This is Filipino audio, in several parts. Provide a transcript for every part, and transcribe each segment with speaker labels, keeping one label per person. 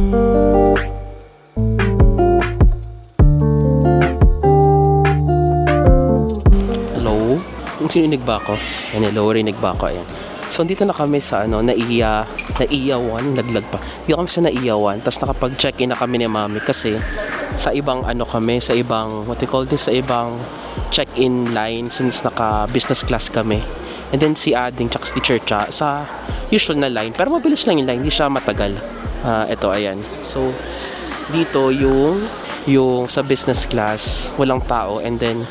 Speaker 1: Hello? Rinig ba ako? Ayan, hello, rinig ba ako? Ayan. So, dito na kami sa Naiya 1, laglag pa. Dito kami sa Naiya 1, tapos nakapag-check-in na kami ni Mami kasi sa ibang kami, sa ibang, what you call this, sa ibang check-in line since naka-business class kami. And then si Ading tsaka si Churcha sa usual na line. Pero mabilis lang yung line, hindi siya matagal. Ito, ayan. So, dito yung sa business class, walang tao. And then,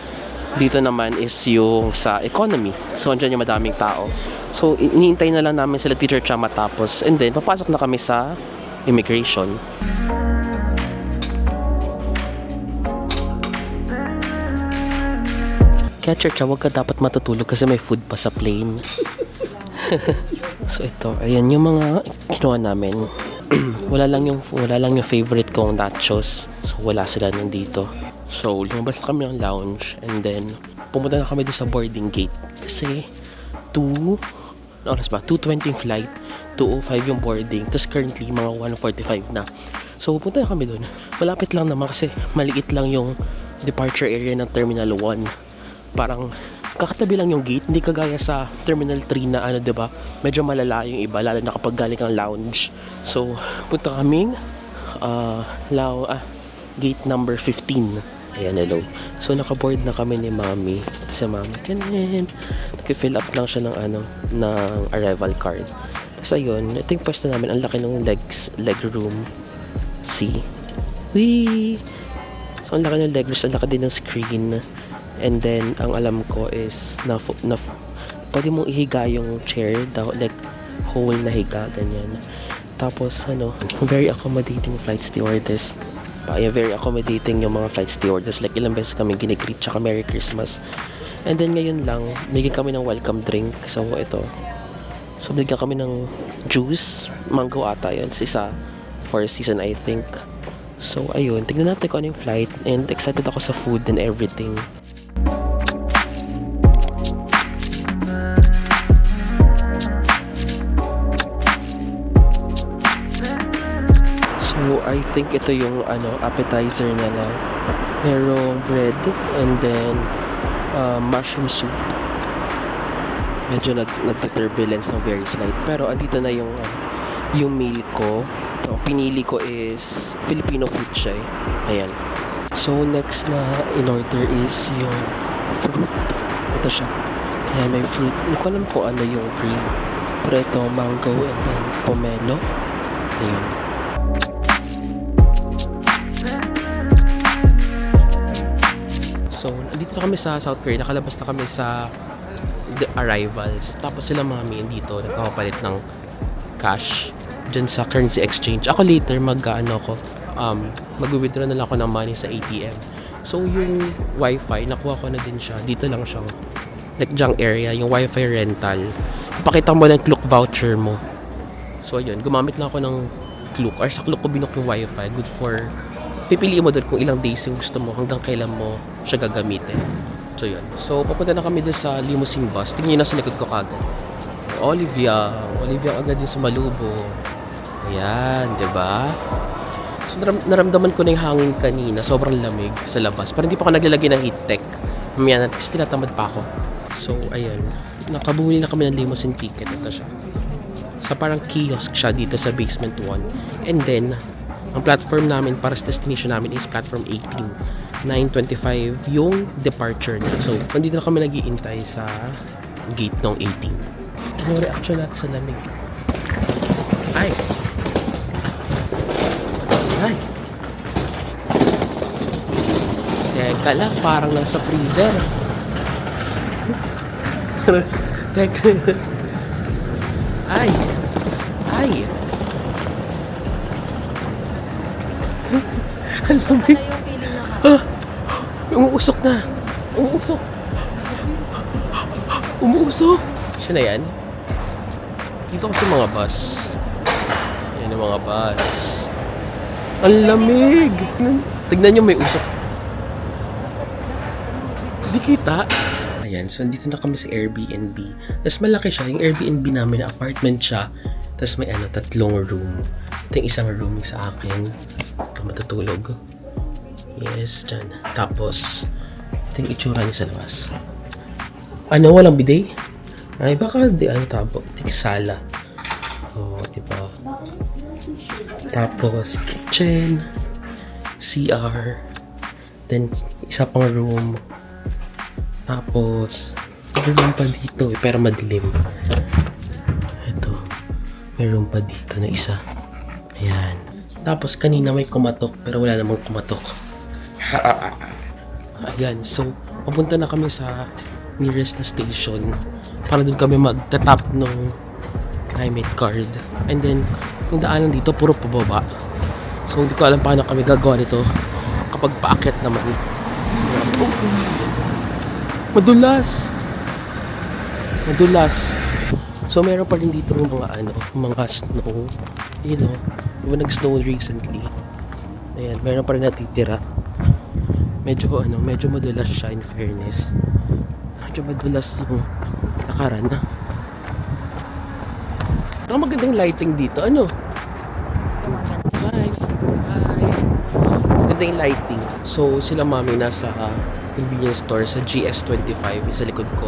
Speaker 1: dito naman is yung sa economy. So, andyan yung madaming tao. So, iniintay na lang namin sila Teacher Cha matapos. And then, papasok na kami sa immigration. Kaya Churcha, huwag ka dapat matutulog kasi may food pa sa plane. So, ito. Ayan yung mga kinuha namin. wala lang yung favorite kong nachos. So, wala sila nandito. So, lumabas na kami ng lounge and then pumunta na kami doon sa boarding gate kasi 2:20 yung flight, 2:05 yung boarding, tapos currently mga 1:45 na. So, pupunta na kami doon. Malapit lang naman kasi maliit lang yung departure area ng Terminal 1. Parang kakatabi lang yung gate, hindi kagaya sa Terminal 3 na diba? Medyo malala yung iba, lalo na kapag galing kang lounge. So, punta kaming gate number 15. Ayan, hello. So, nakaboard na kami ni Mami. Sa Mami, nag-fill up lang siya ng arrival card. Tapos ayun, ito yung pwesto namin. Ang laki ng leg room. See? Whee! So, ang laki ng leg room. Ang laki din ng screen. And then, ang alam ko is pwede mong ihiga yung chair. Like, whole na higa, ganyan. Tapos, very accommodating flight stewardess. Very accommodating yung mga flight stewardess. Like, ilang beses kami ginigreet tsaka Merry Christmas. And then, ngayon lang, bigyan kami ng welcome drink. So, ito. So, bigyan kami ng juice. Mango ata yun. Isa, for season, I think. So, ayun. Tignan natin kung ano yung flight. And excited ako sa food and everything. So, I think ito yung appetizer nila. Merong bread and then mushroom soup. Medyo nagta-turbulence ng very slight. Pero andito na yung meal ko. Ang pinili ko is Filipino food siya eh. Ayan. So, next na in order is yung fruit. Ito siya. Ayan, may fruit. Hindi ko alam kung ano yung green. Pero ito, mango and then pomelo. Ayun. So, dito na kami sa South Korea. Nakalabas na kami sa the arrivals. Tapos sila Mami dito, nagkakapalit ng cash dyan sa currency exchange. Ako later, mag-withdraw na lang ako ng money sa ATM. So, yung wifi, nakuha ko na din siya. Dito lang siya. Like, junk area, yung wifi rental. Ipakita mo ng Klook voucher mo. So, ayun, gumamit na ako ng Klook. Or sa Klook ko binok yung wifi. Good for pipiliin mo doon kung ilang days yung gusto mo hanggang kailan mo siya gagamitin. So, yun. So, papunta na kami doon sa limousine bus. Tingnan nyo na sa likod ko kagad. Olivia agad yung sumalubo. Ayan, diba? So, naramdaman ko na yung hangin kanina. Sobrang lamig sa labas. Pero hindi pa ako naglalagay ng heat tech. Mamaya natin kasi tinatamad pa ako. So, ayan. Nakabumili na kami ng limousine ticket. Ito siya. Sa parang kiosk siya dito sa basement 1. And then, ang platform namin para sa destination namin is platform 18. 9:25 yung departure na. So, nandito na kami nag-iintay sa gate ng 18. Yung reaction natin sa lamig. Ay! Teka lang, parang nasa freezer. Teka. Ay! Ang lamig.
Speaker 2: Yung feeling na
Speaker 1: Umuusok na. Umuusok. Siya na yan. Dito kasi mga bus. Yan yung mga bus. Ang lamig. Tignan nyo, may usok. Di kita. Ayan, so dito na kami sa Airbnb. Tapos malaki siya. Yung Airbnb namin, apartment siya. Tapos may 3 room. Ito yung isang room sa akin. Ito matutulog. Yes, dyan. Tapos, ito yung itsura niya sa labas. Ano, walang bidet? Ay, baka di ano tabo. Ito yung sala. Oh, diba? Tapos, kitchen, CR, then isa pang room. Tapos, may room pa dito pero madilim. Ito, may room pa dito na isa. Ayan. Tapos, kanina may kumatok pero wala namang kumatok. Ayan, so, papunta na kami sa nearest na station para dun kami magtatap ng climate card. And then, yung daanan dito, puro pababa. So, hindi ko alam paano kami gagawa nito kapag paakyat naman. So, madulas! Madulas! So, meron pa rin dito yung mga snow. You know, diba nag-snow recently? Ayan, meron pa rin natitira. Medyo madulas siya in fairness. Medyo madulas yung lakaran na. Ang magandang lighting dito. Ano? Hi. Maganda yung lighting. So, sila mami nasa convenience store sa GS25 sa likod ko.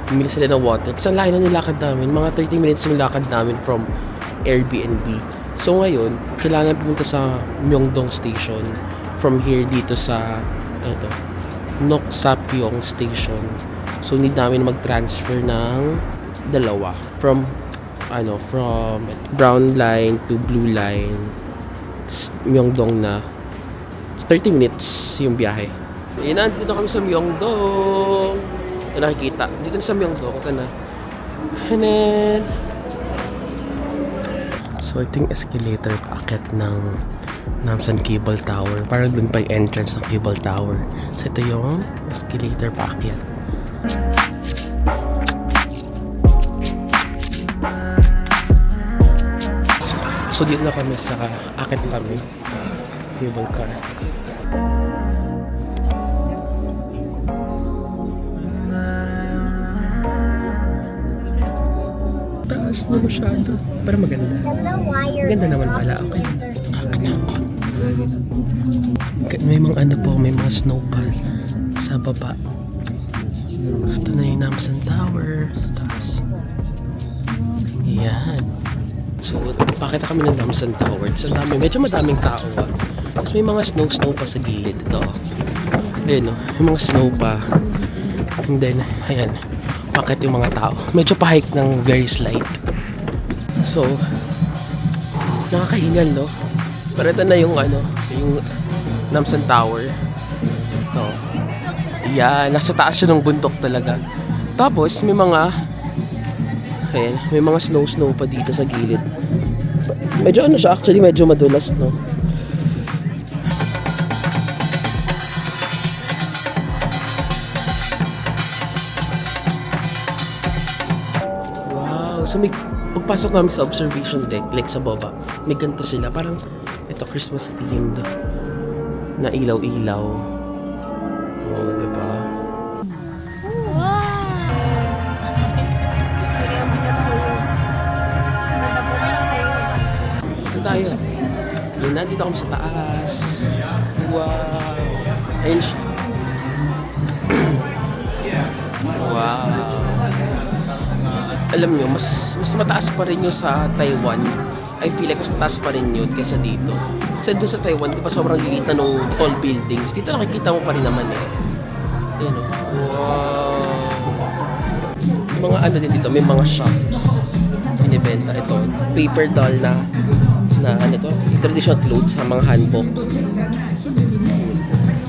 Speaker 1: Bumili sila ng water. Kasi ang layo na nilakad namin. Mga 30 minutes yung lakad namin from Airbnb. So, ngayon, kailangan pumunta sa Myeongdong Station. From here dito sa Noksapyong Station. So, need namin mag-transfer ng dalawa. From brown line to blue line. Myeongdong na. It's 30 minutes yung biyahe. Ayun na, dito kami sa Myeongdong. Yung nakikita. Dito na sa Myeongdong. Ito na. Hanen. So, ito yung escalator paakyat ng Namsan Cable Tower. Parang dun pa yung entrance ng Cable Tower. So, ito yung escalator paakyat. So, dito na kami sa akit kami. Cable car. Taas na masyado. Pero maganda. Maganda naman pala. Okay. Nakakanakot. May mga may mga snow pa sa baba. Ito na yung Namsan Tower. Sa taas. Ayan. So, pakita kami ng Namsan Tower. So, medyo madaming tao. Tapos may mga snow pa sa gilid. Ito. Ayun, no? May mga snow pa. And then, ayan. Bakit yung mga tao? Medyo pa-hike ng very slight. So, nakakahingal, no? Pero ito na yung yung Namsan Tower. Ito. Ayan, nasa taas siya ng bundok talaga. Tapos, may mga ayan, may mga snow pa dito sa gilid. Medyo siya, actually medyo madulas, no? Wow! So pagpasok namin sa observation deck, like sa baba, may ganito sila. Parang, ito, Christmas themed na ilaw-ilaw. Oh, diba? Tayo. Yun na, dito kami sa taas. Wow. Ayun siya. Wow. Alam nyo, mas mataas pa rin yun sa Taiwan. I feel like mas mataas pa rin yun kaysa dito. Kasi doon sa Taiwan, di ba sobrang liit na nung tall buildings. Dito nakikita mo pa rin naman eh. Ayun o. Wow. Mga din dito, may mga shops. Binibenta. Ito, paper doll na yung traditional clothes, mga hanbok.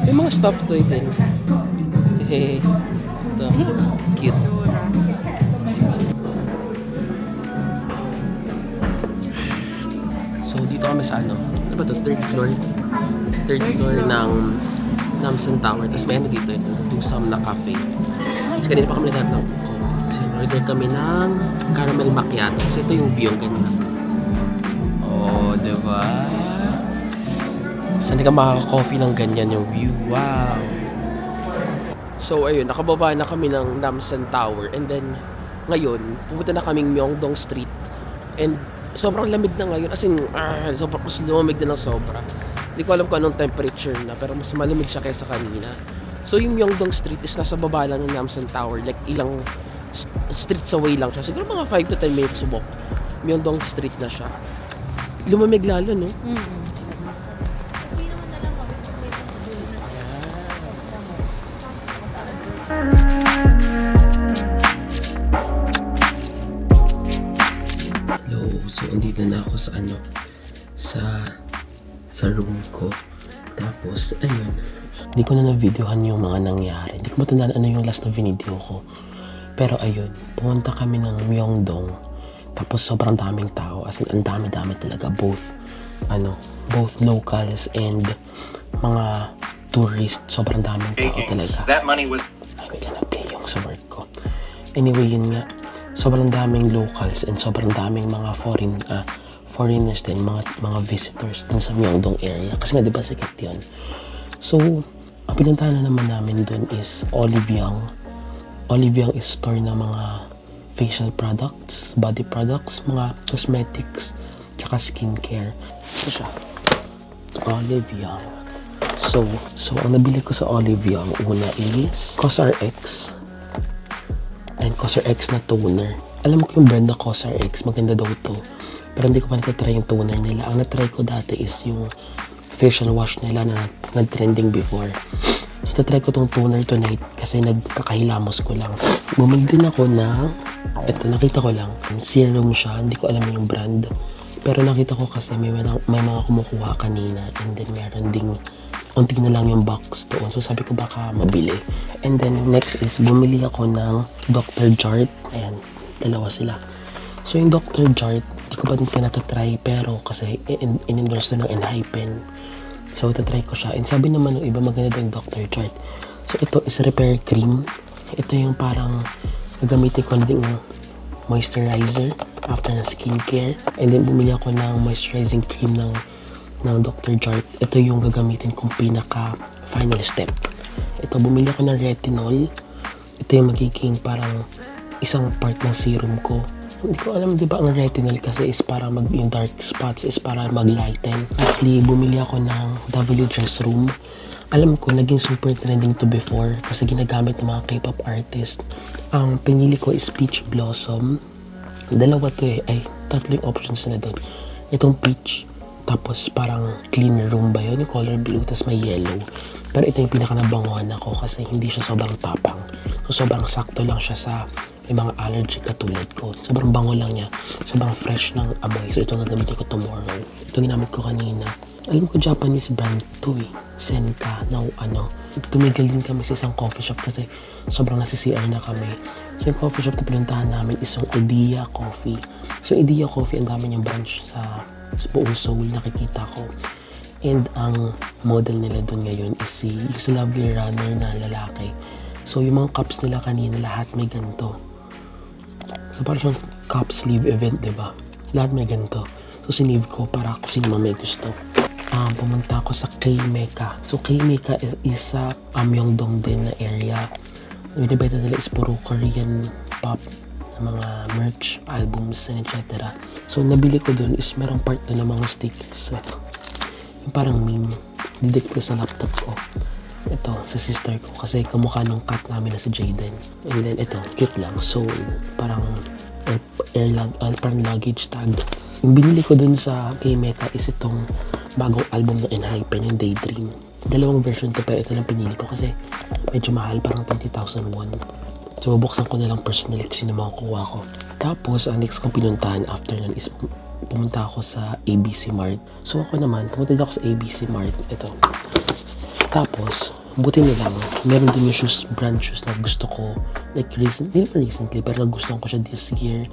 Speaker 1: May mga stuff toy din. Ito, cute. So, dito kami sa ano ba ito? Third floor ng Namsan Tower. Tapos may dito, Dusam na cafe. Kasi kanina pa kami nagtatang coffee. So, order kami ng caramel macchiato. Kasi ito yung view, ang ganda. Oh, diba? Saan ka makaka-coffee ng ganyan yung view? Wow! So, ayun, nakababa na kami ng Namsan Tower. And then, ngayon, pupunta na kaming Myeongdong Street. And sobrang lamig na ngayon. As in, sobrang mas lumamig na ng sobra. Hindi ko alam kung anong temperature na, pero mas malamig siya kaysa kanina. So yung Myeongdong Street is nasa baba lang ng Namsan Tower, like ilang streets away lang siya. Siguro mga 5 to 10 minutes subok. Myeongdong Street na siya. Lumamig lalo, no? Hello, so andito na ako sa sa room ko. Tapos, ayun. Hindi ko na na-videohan yung mga nangyari. Hindi ko matandaan ano yung last na video ko. Pero ayun, pumunta kami ng Myeongdong. Tapos sobrang daming tao. As in, ang dami-dami talaga. Both locals and mga tourists. Sobrang daming tao talaga. Ay, wait lang, nag-play yung sa work ko. Anyway, yun nga. Sobrang daming locals and sobrang daming mga foreigners din, mga visitors dun sa Myeongdong area. Kasi nga, di ba, sikat yun. So, ang pinuntahan na naman namin dun is Olive Young. Olive Young is store na mga facial products, body products, mga cosmetics, tsaka skincare. Ito siya. Olive Young. So, ang nabili ko sa Olive Young, una is CosRX. And CosRX na toner. Alam ko yung brand na CosRX, maganda daw to. Pero hindi ko pa natatry yung toner nila. Ang natry ko dati is yung facial wash nila na nag-trending before. So, natry ko tong toner tonight kasi nagkakahilamos ko lang. Bumili din ako na, eto, nakita ko lang, serum siya. Hindi ko alam yung brand. Pero nakita ko kasi may mga kumukuha kanina. And then, meron ding, unti na lang yung box doon. So, sabi ko baka mabili. And then, next is, bumili ako ng Dr. Jart. Ayan, dalawa sila. So, yung Dr. Jart, hindi ko pa din natatry, pero kasi in-endorse na ng Enhypen. So, itatry ko siya. And sabi naman ng iba, maganda daw yung Dr. Jart. So, ito is repair cream. Ito yung parang gagamitin ko na din yung moisturizer after ng skincare. And then, bumili ako ng moisturizing cream ng Dr. Jart. Ito yung gagamitin kong pinaka final step. Ito, bumili ako ng retinol. Ito yung magiging parang isang part ng serum ko. Hindi ko alam, di ba ang retinol kasi is para yung dark spots is para mag-lighten. Lastly, bumili ako ng W Dress Room. Alam ko, naging super trending to before kasi ginagamit ng mga K-pop artist. Ang pinili ko is Peach Blossom. Dalawa to tatlong options na doon. Itong peach, tapos parang clean room ba yun? Yung color blue, tapos may yellow. Pero ito yung pinaka-nabanguhan ako kasi hindi siya sobrang tapang. So, sobrang sakto lang siya sa may mga allergy katulad ko. Sobrang bango lang niya. Sobrang fresh ng amoy. So, ito ang gagamitin ko tomorrow. Ito ginamit ko kanina. Alam ko Japanese brand to Senka na Tumigil din kami sa isang coffee shop kasi sobrang nasi-CR na kami. So, yung coffee shop na pinuntahan namin is yung Idea Coffee. So, Idea Coffee, ang dami niyang branch sa buong Seoul, nakikita ko. And ang model nila dun ngayon is yung sa Lovely Runner na lalaki. So, yung mga cups nila kanina, lahat may ganito. So, parang siyang cup sleeve event, diba? Lahat may ganito. So, sinave ko para kung sino may gusto. Pumunta ako sa K-Meka. So, K-Meka is sa Myeongdong din na area. Binibenta nila is puro Korean pop na mga merch, albums, and etc. So, nabili ko dun is merong part doon ng mga stickers. So, ito. Yung parang meme. Didikit ko sa laptop ko. Ito, sa sister ko. Kasi kamukha nung cat namin na si Jaden. And then, ito, cute lang. Soul. Parang parang luggage tag. Yung binili ko dun sa K-Meka is itong bagong album ng Enhypen, yung Daydream. Dalawang version to, pero ito lang pinili ko kasi medyo mahal, parang 20,000 won. So, bubuksan ko na lang personally kasi na makukuha ko. Tapos, ang next kong pinuntahan after nun is pumunta ako sa ABC Mart. So, ako naman, pumunta ako sa ABC Mart. Ito. Tapos, buti na lang, meron din yung shoes, brand shoes na gusto ko. Like, recently, pero nagustuhan ko siya this year.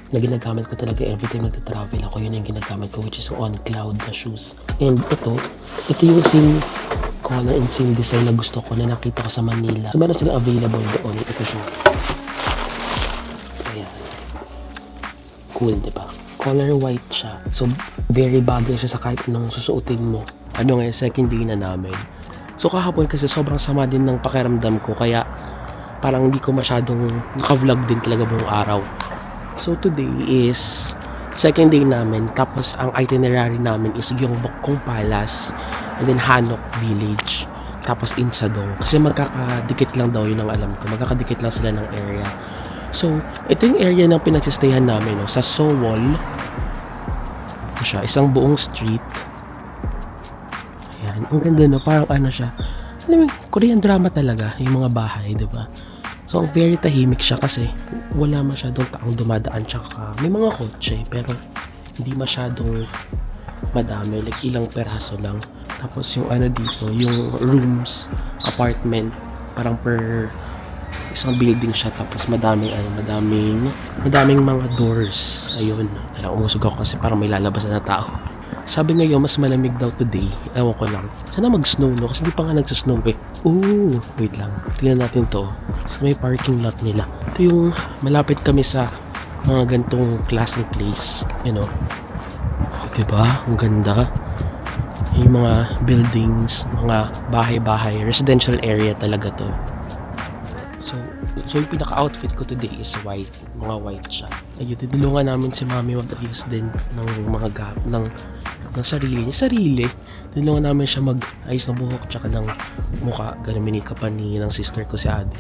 Speaker 1: Na ginagamit ko talaga every time nagta-travel ako. Yun yung ginagamit ko, which is yung On Cloud na shoes. And ito yung same color and same design na gusto ko na nakita ko sa Manila. So, meron silang available doon. Ito siya. Ayan. Cool, diba? Color white siya. So, very bagay siya sa kahit anong susuotin mo. Ano nga, second day na namin. So, kahapon kasi sobrang sama din ng pakiramdam ko. Kaya, parang hindi ko masyadong naka-vlog din talaga buong araw. So, today is Second day namin, tapos ang itinerary namin is Gyeongbokgung Palace and then Hanok Village, tapos Insadong. Kasi magkakadikit lang daw, yun ang alam ko. Magkakadikit lang sila ng area. So, ito yung area na pinagsistayhan namin, no? Sa Sowol. Ito siya, isang buong street. Ayan, ang ganda, no? Parang ano siya. Alam mo, Korean drama talaga, yung mga bahay, di ba? So, very tahimik siya kasi wala masyadong taong dumadaan, tsaka may mga kotse, pero hindi masyadong madami, like ilang peraso lang. Tapos yung ano dito, yung rooms, apartment, parang per isang building siya, tapos madaming mga doors. Ayun, kailangan umusog ako kasi parang may lalabas na tao. Sabi ngayon, mas malamig daw today. Ewan ko lang. Sana mag-snow, no? Kasi di pa nga nagsasnow eh. Ooh, wait lang. Tingnan natin to. Sa may parking lot nila. Ito yung malapit kami sa mga gantong klaseng place. You know? Diba? Ang ganda. Yung mga buildings, mga bahay-bahay. Residential area talaga to. So yung pinaka-outfit ko today is white. Mga white siya. Ayun, tinulungan namin si Mami mag-ayos din ng mga ng sarili niya. Tinulungan namin siya mag-ayos ng buhok tsaka ng mukha. Ganun minika pa ng sister ko si Adam.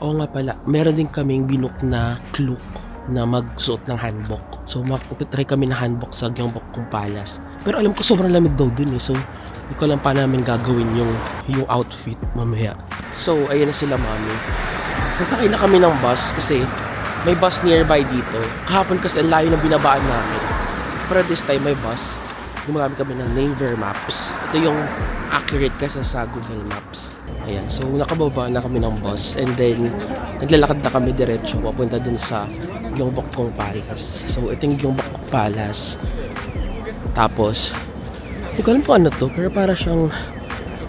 Speaker 1: Oo nga pala. Meron din kaming binook na kluk na magsuot ng hanbok. So mag-try kami na hanbok sa Gyeongbokgung Palace. Pero alam ko sobrang lamig daw dun eh. So hindi ko alam paano namin gagawin yung outfit mamaya. So ayun na sila Mami. Sasakay na kami ng bus kasi may bus nearby dito. Kahapon kasi ang layo ng binabaan namin. Pero this time may bus. Gumagamit kami ng Naver Maps. Ito yung accurate kasi sa Google Maps. Ayan. So nakababa na kami ng bus. And then naglalakad na kami diretso papunta dun sa Gyeongbokgung Palace. So ito yung Gyeongbokgung Palace. Tapos hindi ko alam kung ano to. Pero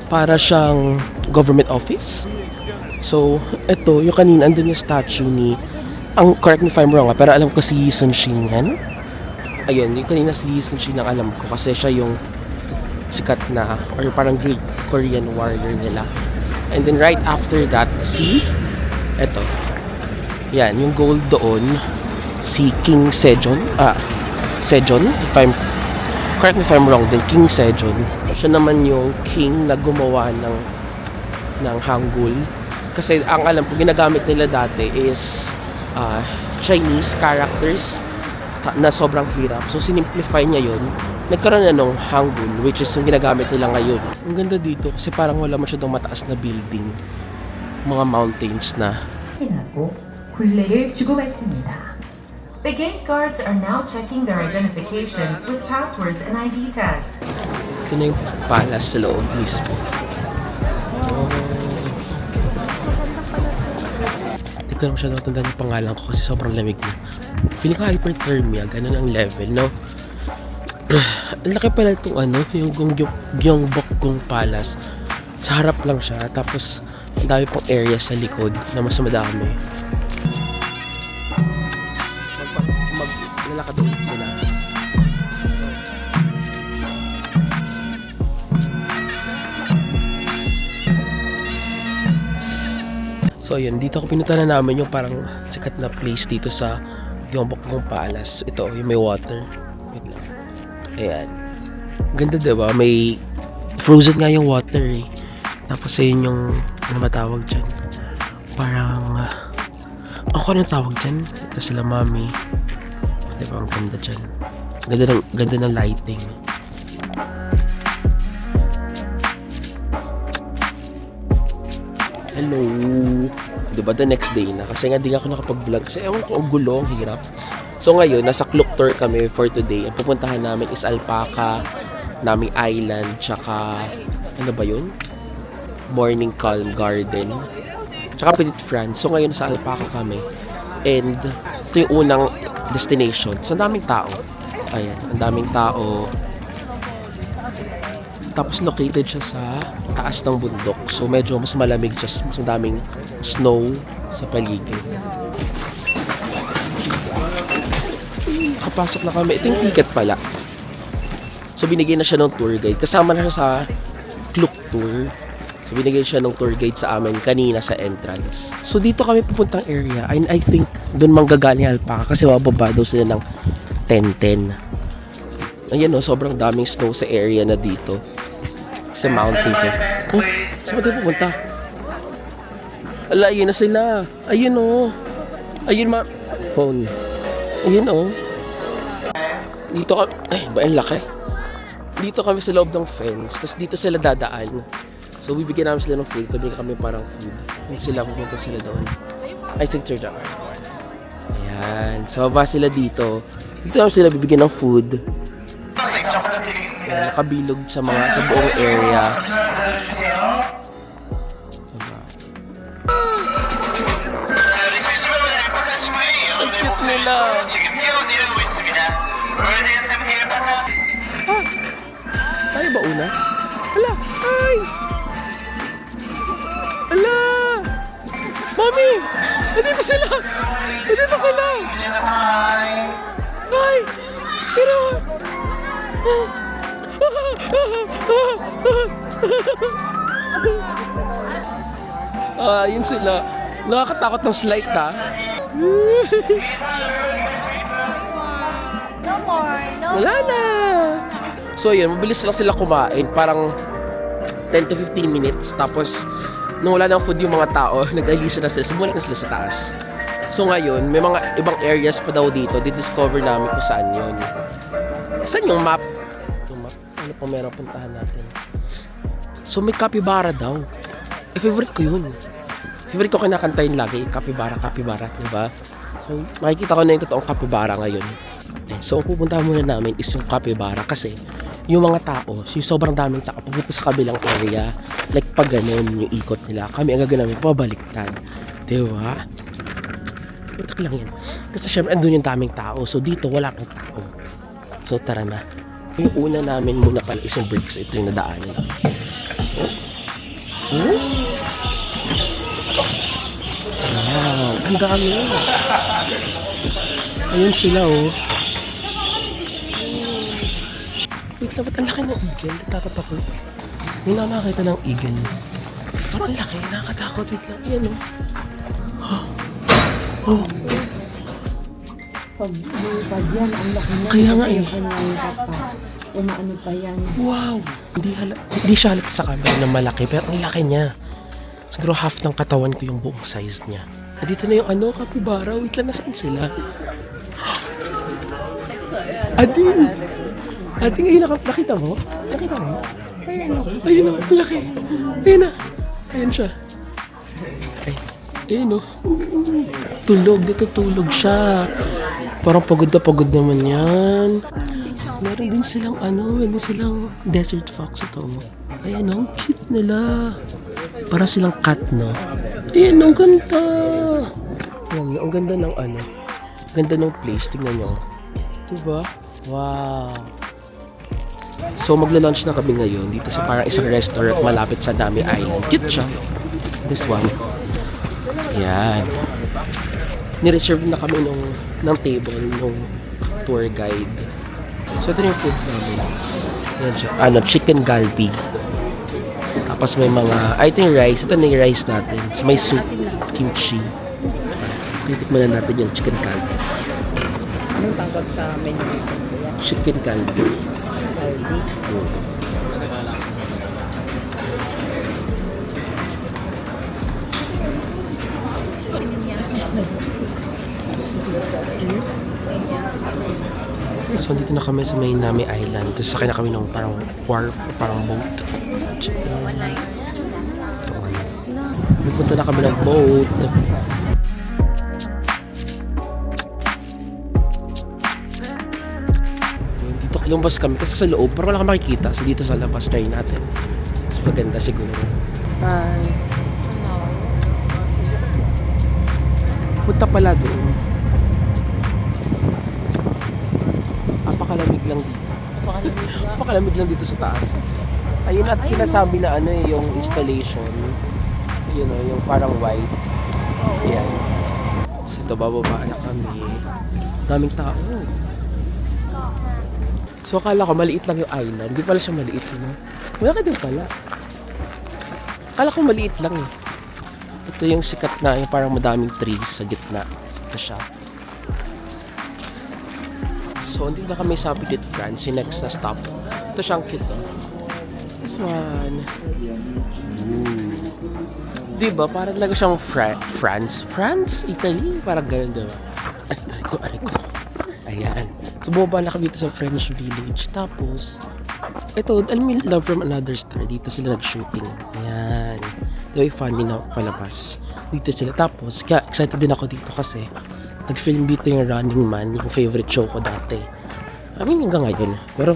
Speaker 1: para siyang government office. So, ito, yung kanina, andun yung statue ni, correct me if I'm wrong, pero alam ko si Sun Shin yan. Ayun, yung kanina si Sun Shin ang alam ko kasi siya yung sikat na, or parang great Korean warrior nila. And then right after that, eto, yan, yung gold doon, si King Sejong, correct me if I'm wrong din, King Sejong. Siya naman yung king na gumawa ng Hangul. Kasi ang alam ko, ginagamit nila dati is Chinese characters na sobrang hirap. So, sinimplify niya yun. Nagkaroon na ng Hangul, which is yung ginagamit nila ngayon. Ang ganda dito kasi parang wala masyadong mataas na building. Mga mountains na.
Speaker 2: 굴레를 주고받습니다.
Speaker 3: The gate guards are now checking their identification with passwords and ID tags.
Speaker 1: Ito na yung palace sa loob mismo. Hindi ko na masyadong matandaan yung pangalan ko kasi sobrang lamig na. Feeling ko hyperthermia, ganun ang level, no? Ang laki pala itong yung Gyeongbokgung Palace. Sa harap lang siya, tapos ang dami pang area sa likod na mas madami. Maglalakad ulit sila. So yun, dito ko pinunta na namin yung parang sikat na place dito sa Gyeongbokgung Palace. Ito, yung may water. Wait lang. Ayan. Ganda diba? May frozen nga yung water eh. Tapos ayun yung, ano ba tawag dyan? Parang, ako anong tawag dyan? Ito sila Mami. Diba, ang ganda dyan. Ganda ng lighting. Hello! Diba, the next day na. Kasi nga di ako nakapag-vlog. Kasi ewan ko, ang gulo, ang hirap. So ngayon, nasa Kluk Tour kami for today. Ang pupuntahan namin is Alpaca, Nami Island, tsaka, ano ba yun? Morning Calm Garden. Tsaka Petit France. So ngayon, sa Alpaca kami. And, ito yung unang destination. So, ang daming tao. Ayan, ang daming tao. Tapos located siya sa taas ng bundok. So medyo mas malamig siya. Mas daming snow sa paligid. Kapasok na kami. Ito yung ticket pala. So binigay na siya ng tour guide. Kasama na siya sa Kluk Tour. So binigay siya ng tour guide sa amin kanina sa entrance. So dito kami pupuntang area. And I think doon manggagaling Alpaca kasi mababa daw sila ng 10:10. Ayan o, sobrang daming snow sa area na dito. Sa mountain siya. Oh, saan tayo pupunta? Ala, ayun na sila. Ayun o. Ayun phone. Ayun o. Dito ka, ay, ba ang laki? Dito kami sa loob ng fence. Tapos dito sila dadaan. So, bibigyan namin sila ng food. Tabi kami parang food. Ayun sila, pupunta sila doon. I think they're down. Ayan. So, baba sila dito. Dito namin sila bibigyan ng food. Ayan, nakabilog sa buong area. Diba? Ang cute nila. Tayo ba una? Hala! Ay! Hala! Mami! Nandito sila! Nandito sila! Ay! Pero... yun sila. Nakakatakot ng slide, ha?
Speaker 4: No more.
Speaker 1: Wala na! So yun, mabilis lang sila kumain. Parang 10 to 15 minutes. Tapos, nung wala ng food yung mga tao, nag-alisa na sila. Sumulit na sila sa taas. So ngayon, may mga ibang areas pa daw dito. Di-discover namin kung saan yun. Saan yung map? Yung map? Ano pa meron puntahan natin? So may capybara daw. Favorite ko yun. Favorite ko kinakantayin lagi. Capybara, diba? So makikita ko na yung totoong capybara ngayon. So ang pupuntahan muna namin is yung capybara. Kasi yung mga tao, yung sobrang daming tao, pupunta sa kabilang area. Like pag ganun yung ikot nila. Kami ang gagawin namin, pabaliktad. Diba? Utak lang yan. Kasi syempre andun yung daming tao. So dito wala pang tao. So tara na. Yung una namin muna pala isang bricks. Ito yung nadaanan. Wow, ang dami. Ayun sila oh. Wait lang, ba't ang laki ng eagle? Natatakot ako. Hindi na makakita ng eagle. Parang ang laki, nakakatakot. Wait lang, yan oh.
Speaker 5: Pag yan, ang laki na.
Speaker 1: Kaya nga eh.
Speaker 5: Umaano pa yan.
Speaker 1: Wow! Hindi siya halata sa camera na malaki, pero ang laki niya. Siguro half ng katawan ko yung buong size niya. Dito na yung capybara. Wait lang, nasaan sila? Adin! Adin, ayun, nakita mo? Nakita mo? Ayun o, laki. Ayun na. Ayun siya. Ayun o. Natutulog siya. Parang pagod naman yan. Meron din silang meron silang desert fox ito. Ayan o, cute nila. Parang silang cat, no? Ayan, ang ganda. Ayan, ang ganda ng ganda ng place, tingnan nyo. Diba? Wow. So magla-lunch na kami ngayon dito sa parang isang restaurant malapit sa Nami Island. Cute siya. This one. Yan. Nireserve na kami ng table nung tour guide. So ito yung food namin. Yan siya. Chicken galbi. Tapos may mga, I think rice. Ito na yung rice natin. So may soup, kimchi. Titikman na natin yung chicken galbi.
Speaker 5: Anong tawag sa menu?
Speaker 1: Chicken galbi. So dito na kami sa may Nami Island. Tapos sakay na kami ng parang wharf, parang boat. Pupunta na kami ng boat. Dito lumabas kami kasi sa loob parang wala kang makikita. So dito sa labas try natin. Mas maganda siguro. Hi! Punta pala doon. Napakalamig lang dito. Napakalamig lang dito sa taas. Ayun at sinasabi na yung installation. Yun yung parang white. Ayan. So ito bababa na kami. Daming tao. So akala ko maliit lang yung island. Hindi pala siya maliit, Malaki din pala. Akala ko maliit lang eh. Ito yung sikat na yung parang madaming trees sa gitna. Ito siya. So, hindi na kami sa Petit France, yung next na stop. Ito siyang cute, oh. This one. Ooh. Diba? Parang talaga siyang France? Italy? Parang ganun, diba? Aray ko. Ayan. So, bumaba na kami dito sa French Village. Tapos, ito, alam mo yung Love from Another Star. Dito sila nag-shooting. Ayan. Diba yung funny na palabas. Dito sila. Tapos, kaya excited din ako dito kasi nag-film dito yung Running Man, yung favorite show ko dati. I mean, hanggang ngayon. Pero,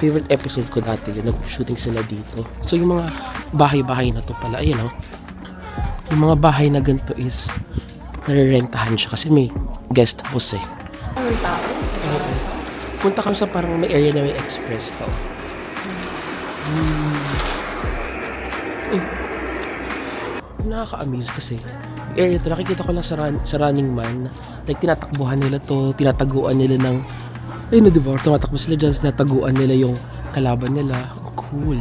Speaker 1: favorite episode ko dati yun. Nag-shooting sila dito. So, yung mga bahay-bahay na to pala, ayan o. Yung mga bahay na ganito is narerentahan siya kasi may guest house eh.
Speaker 5: Ang tao.
Speaker 1: Oo. Punta kami sa parang may area na may express to. Nakaka-amaze kasi yung area to, nakikita ko lang sa Running Man, like tinatakbuhan nila to, tinataguan nila ng ayun na diba, tumatakbo sila dyan, tinataguan nila yung kalaban nila. Cool.